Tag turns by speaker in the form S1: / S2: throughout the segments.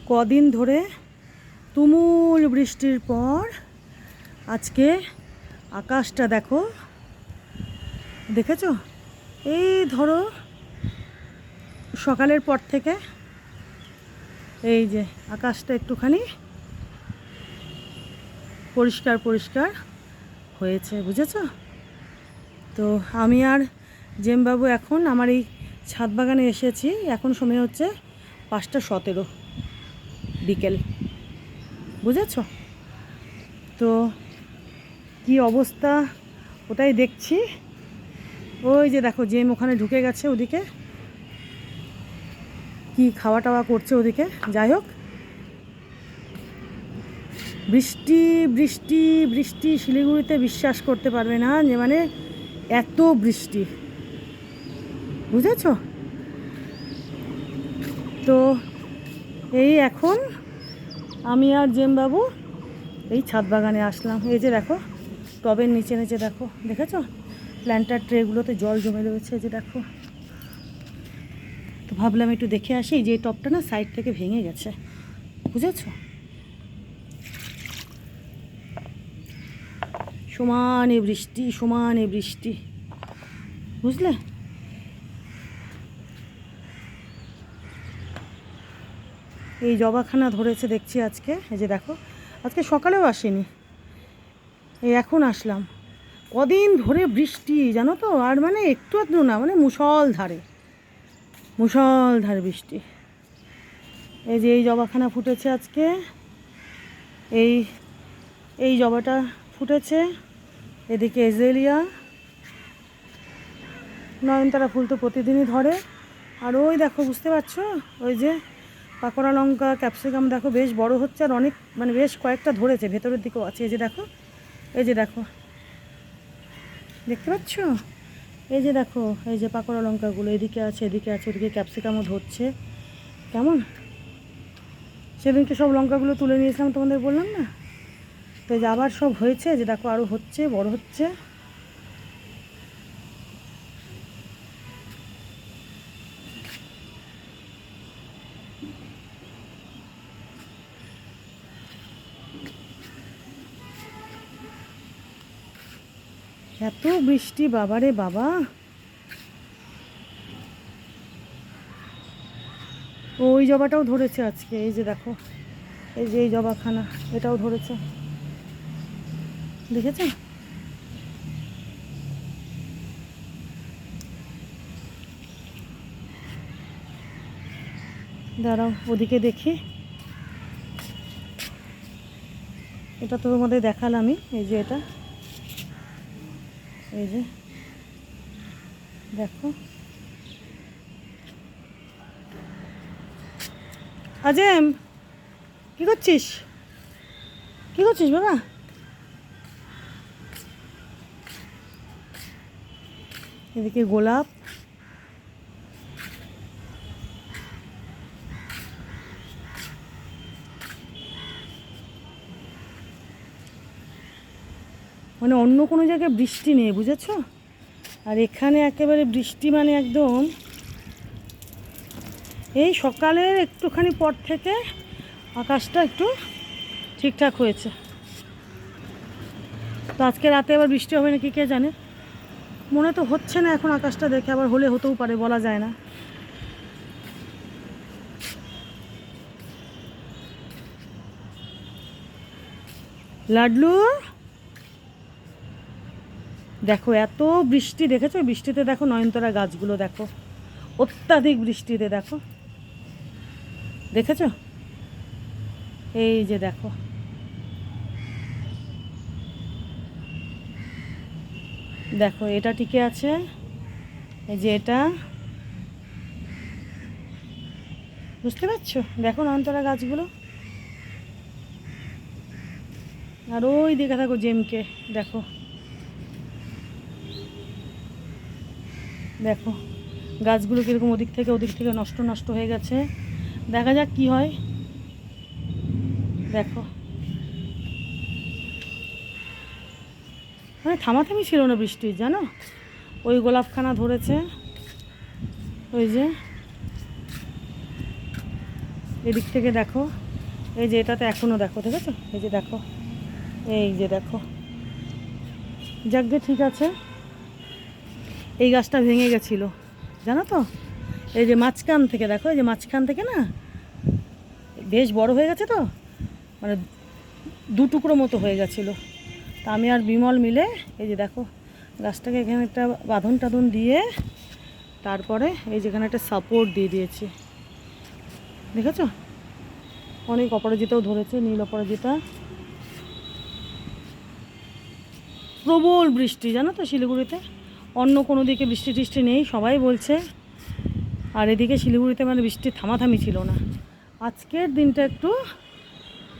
S1: কদিন ধরে তুমুল বৃষ্টির পর আজকে আকাশটা দেখো, দেখেছো? এই ধরো সকালের পর থেকে এই যে আকাশটা একটুখানি পরিষ্কার পরিষ্কার হয়েছে, বুঝেছো? তো আমি আর জেমবাবু এখন আমার এই ছাদ বাগানে এসেছি। এখন সময় হচ্ছে 5:17 বিকেল, বুঝেছো? তো কি অবস্থা ওটাই দেখছি। ওই যে দেখো জেম ওখানে ঢুকে গেছে, ওদিকে কি খাওয়া টাওয়া করছে ওদিকে। যাই হোক, বৃষ্টি বৃষ্টি বৃষ্টি শিলিগুড়িতে বিশ্বাস করতে পারবে না যে মানে এত বৃষ্টি, বুঝেছো? তো এই এখন আমি আর জেমবাবু এই ছাদ বাগানে আসলাম। এই যে দেখো টবের নিচে নিচে দেখো, দেখেছো প্ল্যান্টার ট্রেগুলোতে জল জমে রয়েছে, যে দেখো। তো ভাবলাম একটু দেখে আসি, যে টবটা না সাইড থেকে ভেঙে গেছে, বুঝেছো? সমানে বৃষ্টি সমানে বৃষ্টি, বুঝলে? এই জবাখানা ধরেছে দেখছি আজকে। এই যে দেখো, আজকে সকালেও আসেনি, এই এখন আসলাম। কদিন ধরে বৃষ্টি জানো তো, আর মানে একটু আধটু না, মানে মুষলধারে বৃষ্টি। এই যে এই জবাখানা ফুটেছে আজকে, এই এই জবাটা ফুটেছে, এদিকে এজেলিয়া, নয়নতারা ফুল তো প্রতিদিনই ধরে। আর ওই দেখো, বুঝতে পারছো, ওই যে পাকোড়া লঙ্কা ক্যাপসিকাম দেখো বেশ বড় হচ্ছে, আর অনেক মানে বেশ কয়েকটা ধরেছে, ভেতরের দিকেও আছে। এই যে দেখো, এই যে দেখো, দেখতে পাচ্ছ? এই যে দেখো, এই যে পাকোড়া লঙ্কাগুলো এদিকে আছে, এদিকে আছে, ওদিকে ক্যাপসিকামও ধরছে। কেমন সেদিনকে সব লঙ্কাগুলো তুলে নিয়েছিলাম, তোমাদের বললাম না? তো এই যে আবার সব হয়েছে, যে দেখো আরও হচ্ছে, বড় হচ্ছে। এত বৃষ্টি বাবারে বাবা। ওই জবাটাও ধরেছে আজকে, এই যে দেখো, এই যে এই জবাখানা এটাও ধরেছে, দেখেছ? দাঁড়াও ওদিকে দেখি, এটা তো তোমাদের দেখালামই। এই যে এটা, এই যে দেখো। আজেম, কি করছিস? কি করছিস বাবা? এদিকে গোলাপ, মানে অন্য কোনো জায়গায় বৃষ্টি নেই, বুঝেছো? আর এখানে একেবারে বৃষ্টি, মানে একদম এই সকালের একটুখানি পর থেকে আকাশটা একটু ঠিকঠাক হয়েছে। তো আজকে রাতে আবার বৃষ্টি হবে নাকি কে জানে, মনে তো হচ্ছে না এখন আকাশটা দেখে, আবার হলে হতেও পারে, বলা যায় না। লাডলু দেখো, এত বৃষ্টি দেখেছো? বৃষ্টিতে দেখো নয়নতারা গাছগুলো দেখো, অত্যাধিক বৃষ্টিতে দেখো, দেখেছো? এই যে দেখো, দেখো এটা টিকে আছে, এই যে এটা, বুঝতে পারছো? দেখো নয়নতারা গাছগুলো। আর ওই দিকে থাকো জেমকে দেখো, দেখো গাছগুলো কীরকম ওদিক থেকে নষ্ট নষ্ট হয়ে গেছে। দেখা যাক কি হয়, দেখো। মানে থামাথামি ছিল না বৃষ্টির, জানো? ওই গোলাপখানা ধরেছে, ওই যে এদিক থেকে দেখো, এই যে এটাতে এখনও দেখো, ঠিক আছে, এই যে দেখো, এই যে দেখো। যাকগে, ঠিক আছে। এই গাছটা ভেঙে গেছিলো জানো তো, এই যে মাঝখান থেকে দেখো, এই যে মাঝখান থেকে না বেশ বড় হয়ে গেছে তো, মানে দু টুকরো মতো হয়ে গেছিলো। তা আমি আর বিমল মিলে এই যে দেখো গাছটাকে এখানে একটা বাঁধন টাধন দিয়ে তারপরে এই যেখানে একটা সাপোর্ট দিয়ে দিয়েছি, দেখেছো? অনেক অপরাজিতাও ধরেছে, নীল অপরাজিতা। প্রবল বৃষ্টি জানো তো শিলিগুড়িতে, অন্য কোনো দিকে বৃষ্টি টিষ্টি নেই সবাই বলছে, আর এদিকে শিলিগুড়িতে মানে বৃষ্টির থামাথামি ছিল না। আজকের দিনটা একটু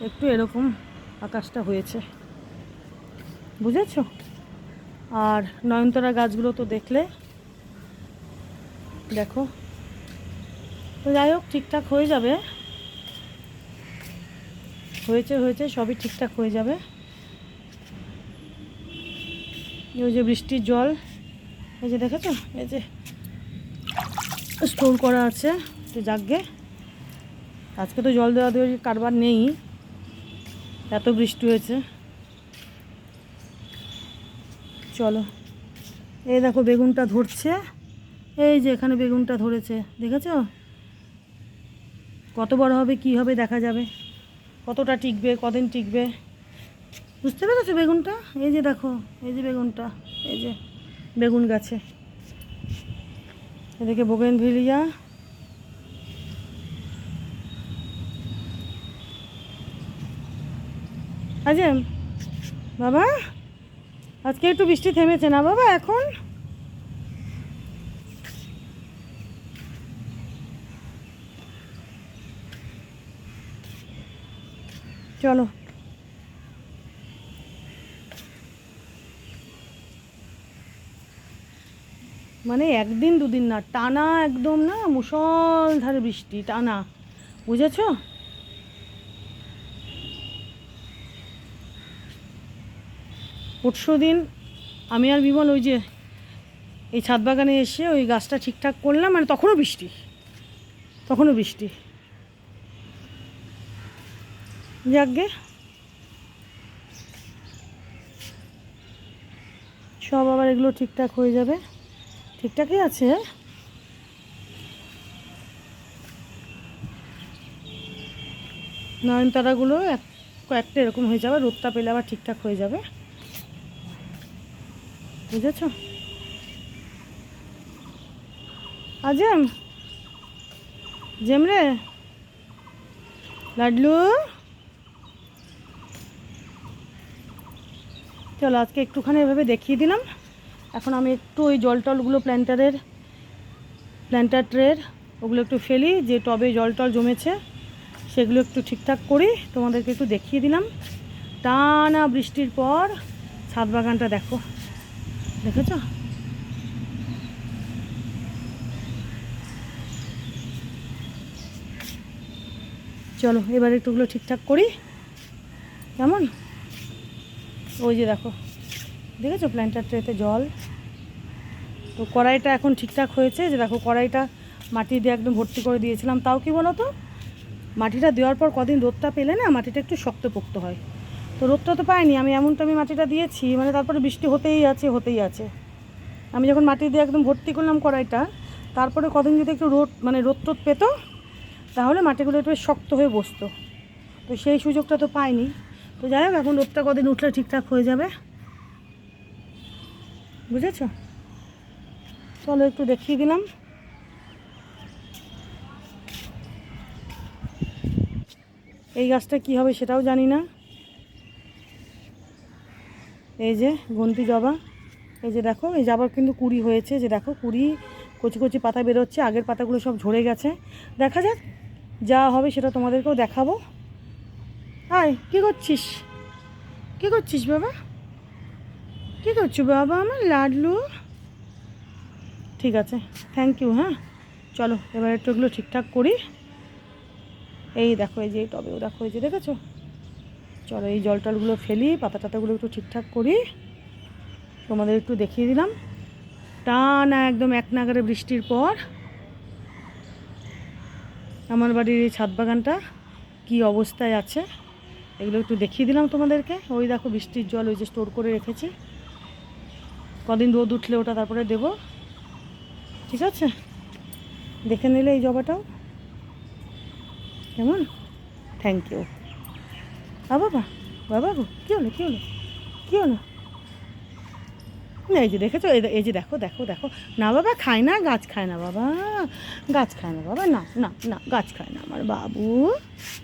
S1: একটু এরকম আকাশটা হয়েছে, বুঝেছো? আর নয়নতারা গাছগুলো তো দেখলে, দেখো। তো যাই হোক, ঠিকঠাক হয়ে যাবে, হয়েছে সবই ঠিকঠাক হয়ে যাবে। ওই যে বৃষ্টির জল, এই যে দেখেছো, এই যে স্টোর করা আছে, তো যাকগে। আজকে তো জল দেওয়া দেওয়ার কারবার নেই, এত বৃষ্টি হয়েছে। চলো, এই দেখো বেগুনটা ধরছে, এই যে এখানে বেগুনটা ধরেছে, দেখেছো? কত বড় হবে কি হবে দেখা যাবে, কতটা টিকবে, কদিন টিকবে, বুঝতে পেরেছো বেগুনটা? এই যে দেখো, এই যে বেগুনটা, এই যে বেগুন গাছে, এদিকে বোগেনভিলিয়া, আজম বাবা, আজকে একটু বৃষ্টি থেমেছে না বাবা এখন? চলো, মানে একদিন দুদিন না, টানা একদম না, মুষলধারে বৃষ্টি টানা, বুঝেছো? পরশু দিন আমি আর বিমল ওই যে এই ছাদ বাগানে এসে ওই গাছটা ঠিকঠাক করলাম, মানে তখনও বৃষ্টি। যাকগে, সব আবার এগুলো ঠিকঠাক হয়ে যাবে, ঠিকঠাকই আছে। নয়নতারাগুলো কয়েকটা এরকম হয়ে যাবে, রোদটা পেলে আবার ঠিকঠাক হয়ে যাবে, বুঝেছ? আজম, জেমরে, লাডলু, চলো আজকে একটুখানি এভাবে দেখিয়ে দিলাম। এখন আমি একটু ওই জল টলগুলো প্ল্যান্টার ট্রের ওগুলো একটু ফেলি, যে টবে জল টল জমেছে সেগুলো একটু ঠিকঠাক করি, তোমাদেরকে একটু দেখিয়ে দিলাম। টানা বৃষ্টির পর ছাদ বাগানটা দেখো, দেখেছ? চলো এবার একটুগুলো ঠিকঠাক করি, কেমন? ওই যে দেখো, দেখেছো প্ল্যান্টার ট্রেতে জল। তো কড়াইটা এখন ঠিকঠাক হয়েছে, যে দেখো কড়াইটা মাটি দিয়ে একদম ভর্তি করে দিয়েছিলাম। তাও কি বলো তো, মাটিটা দেওয়ার পর কদিন রোদটা পেলে না মাটিটা একটু শক্তপোক্ত হয়, তো রোদটা তো পাইনি আমি, এমনটা আমি মাটিটা দিয়েছি, মানে তারপরে বৃষ্টি হতেই আছে। আমি যখন মাটি দিয়ে একদম ভর্তি করলাম কড়াইটা, তারপরে কদিন যদি একটু রোদ টোদ পেতো, তাহলে মাটিগুলো একটু শক্ত হয়ে বসতো, তো সেই সুযোগটা তো পাইনি। তো যাই হোক, এখন রোদটা কদিন উঠলে ঠিকঠাক হয়ে যাবে, বুঝেছ? চলো একটু দেখিয়ে দিলাম। এই গাছটা কি হবে সেটাও জানি না। এই যে গন্তি জবা, এই যে দেখো, এই জবার কিন্তু কুড়ি হয়েছে, যে দেখো কুড়ি, কচি কচি পাতা বেরোচ্ছে, আগের পাতাগুলো সব ঝরে গেছে। দেখা যাক, যা হবে সেটা তোমাদেরকেও দেখাবো। আয়, কী করছিস বাবা, কী করছো বাবা আমার লাডলু? ঠিক আছে, থ্যাংক ইউ। হ্যাঁ, চলো এবার একটু এগুলো ঠিকঠাক করি। এই দেখো, এই যে এই টবেও দেখো, এই যে দেখেছো? চলো এই জল টলগুলো ফেলি, পাতা টাতাগুলো একটু ঠিকঠাক করি, তোমাদের একটু দেখিয়ে দিলাম। টানা একদম এক নাগারে বৃষ্টির পর আমার বাড়ির এই ছাদ বাগানটা কী অবস্থায় আছে এগুলো একটু দেখিয়ে দিলাম তোমাদেরকে। ওই দেখো বৃষ্টির জল ওই যে স্টোর করে রেখেছি, কদিন রোদ উঠলে ওটা তারপরে দেব, ঠিক আছে? দেখে নিলে এই জবাটাও কেমন। Thank you. বাবা বাবা গো, কী হলো কী হলো কী হলো? না এই যে দেখেছো, এই যে দেখো দেখো দেখো। না বাবা খায় না, গাছ খায় না বাবা, গাছ খায় না বাবা, না না না গাছ খায় না আমার বাবু।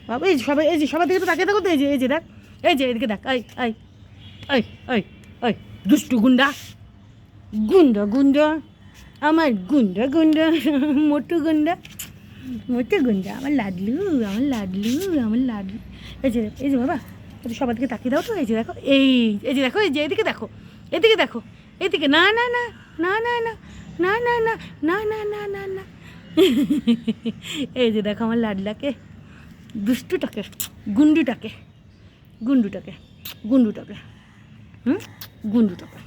S1: বাবু এই যে সবাই দিকে তো তাকিয়ে দেখো তো, এই যে দেখ, এই যে এদিকে দেখ, এই এই এই এই এই দুষ্টু গুন্ডা গুন্ডা গুন্ডা আমার গুন্ডা গুন্ডা মোটু গুন্ডা মোটু গুন্ডা আমার লাডলু আমার লাডলু আমার লাডলু। এই যে বাবা এই যে সবার দিকে তাকিয়ে দাও তো, এই যে দেখো, এই যে দেখো, এই যে এদিকে দেখো, এদিকে দেখো, এদিকে, না না না না না না না না না না না না না না এই যে দেখো আমার লাডলাকে, দুষ্টুটাকে, গুন্ডুটাকে গুন্ডুটাকে গুন্ডুটাকে গুন্ডুটাকে।